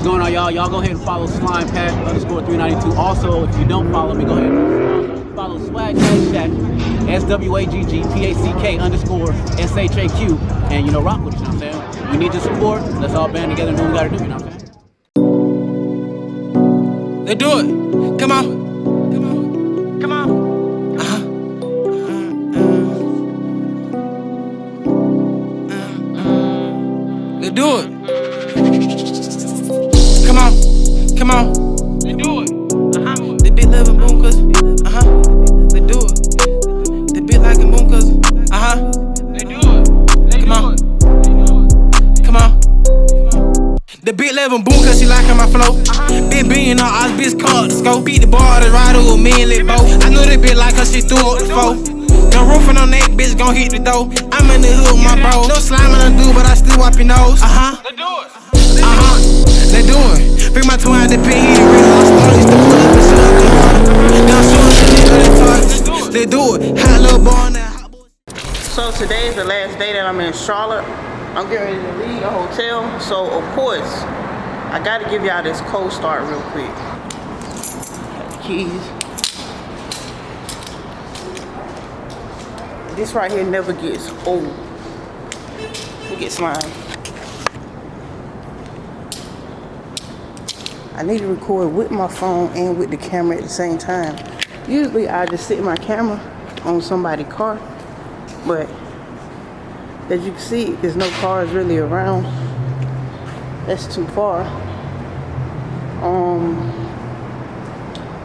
What's going on, y'all? Y'all go ahead and follow Slime Pack _392. Also, if you don't follow me, go ahead and follow Swag Hashtag SWAGGPACK _SHAQ. And, you know, rock with it, you know what I'm saying? We need your support. Let's all band together and do what we gotta do, you know what I'm saying? They do it. Come on. Come on. Come on. They do it. Come on. Come on. They do it. They bit living boomkas. They do it. They bit like a boomkas. They do it. Come on. Come on. The big living boom cause she liking my flow. Been being on our bitch called the scope. Beat the bar to ride with me and lit bow. I know that bitch like her, she threw up the foe. No roofing on that bitch gon' hit the dough. I'm in the hood with my bro. No slime on the dude, but I still wipe your nose. They do it. They do it. Bring my twin out the pin, he real. I started to pull up and shit up the water. Now show us the other targets. They do it. Hot little boy on that hot boy. So today is the last day that I'm in Charlotte. I'm getting ready to leave a hotel. So of course, I gotta give y'all this cold start real quick. Got the keys. This right here never gets old. It gets slime. I need to record with my phone and with the camera at the same time. Usually I just sit my camera on somebody's car, but as you can see, there's no cars really around. That's too far.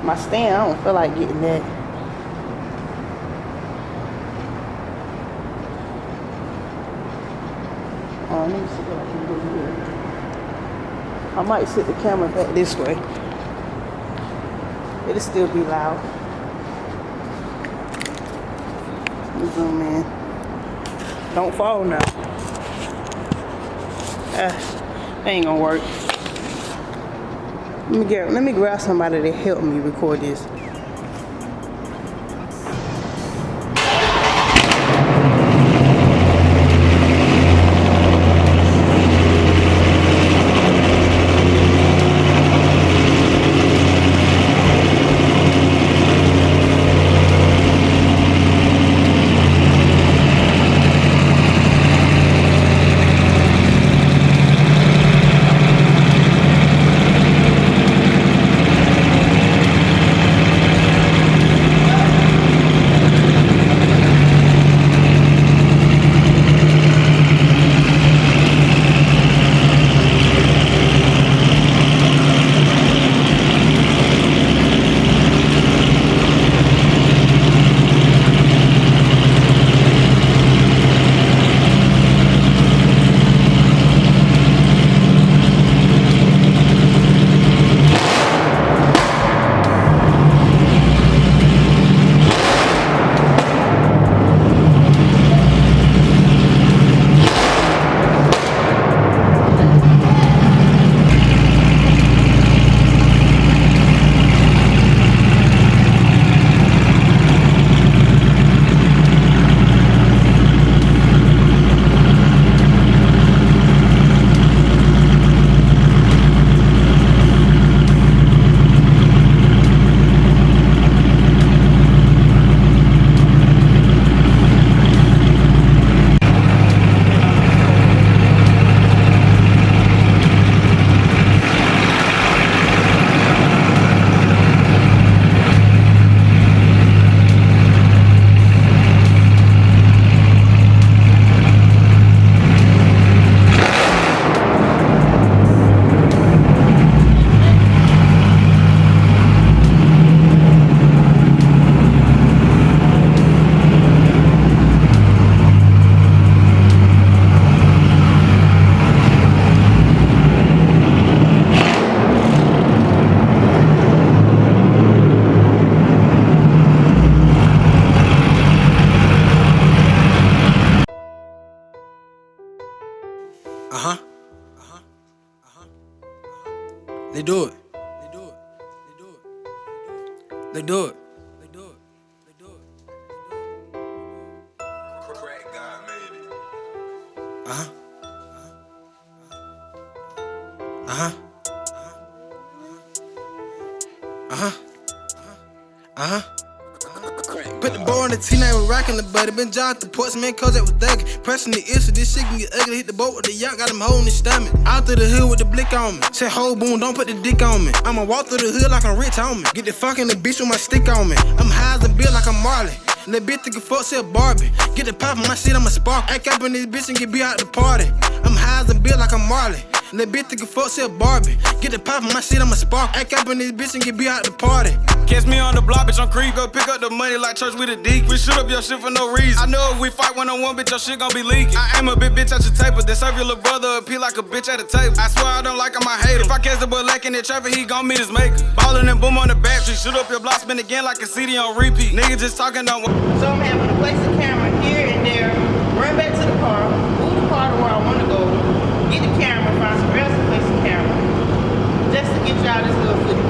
My stand, I don't feel like getting that. Let me see what I can do here. I might sit the camera back this way. It'll still be loud. Let me zoom in. Don't fall now. That ain't gonna work. Let me grab somebody to help me record this. They do it. They do it. They do it. They do it. They do it. They do it. Crack God made it. Put the bow on the T9 with rockin' the buddy. Been jawed the ports, man, cause that was thuggin'. Pressing the issue, this shit can get ugly. Hit the boat with the yacht, got him holding his stomach. Out through the hood with the blick on me. Said, whole boom, don't put the dick on me. I'ma walk through the hood like I'm rich on me. Get the fucking the bitch with my stick on me. I'm high as a bill like I'm Marley. That bitch think a fuck, say a Barbie. Get the pop on my shit, I'm a spark. Act up in this bitch and get beat out the party. I'm high as a bill like I'm Marley. That bitch think a fuck, say a Barbie. Get the pop on my shit, I'm a spark. Act up in this bitch and get beat out the party. Catch me on the block, bitch, I'm creep. Go pick up the money like church with a deacon. We shoot up your shit for no reason. I know if we fight one-on-one, bitch, your shit gon' be leaking. I aim a big bitch at your table. Then serve your little brother a pee like a bitch at a table. I swear I don't like him, I hate him. If I catch the boy lacking in traffic, he gon' meet his maker. Ballin' and boom on the battery. Shoot up your block, spin again like a CD on repeat. Nigga just talking don't. So I'm having to place the camera here and there, run back to the car, move the car to where I want to go, get the camera, find some else to place the camera, just to get y'all this little footage.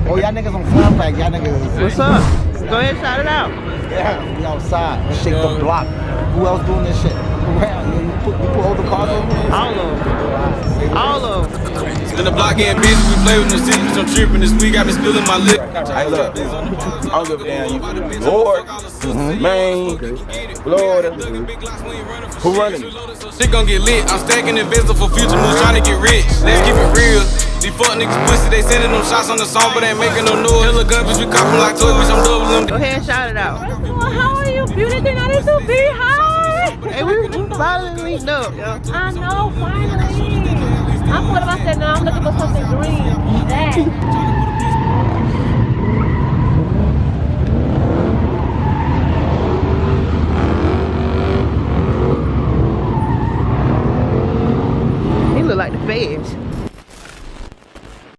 Oh, y'all niggas on Flatback, y'all niggas. What's up? Go ahead, shout it out. Yeah, we outside. Shake the block. Who else doing this shit? around. You pull over cars over there? All of them. All of them. In the block getting busy, we play with no secrets. I'm tripping. This week I been spilling my lip. Hey, look, I don't give a damn. You Lord, Maine, Florida. Who running it? Shit gon' get lit. I'm stacking investors for future moves, trying to get rich. Let's keep it real. These fuck niggas pussy, they sending them shots on the song, but ain't making no noise. Hella gun, bitch, we copping like toy, bitch, I'm doubling. Go ahead and shout it out. Well, how are you, beauty? They're not to be high. Hey, we finally linked up, yo. I know, finally. I thought about that now. I'm looking for something green. That.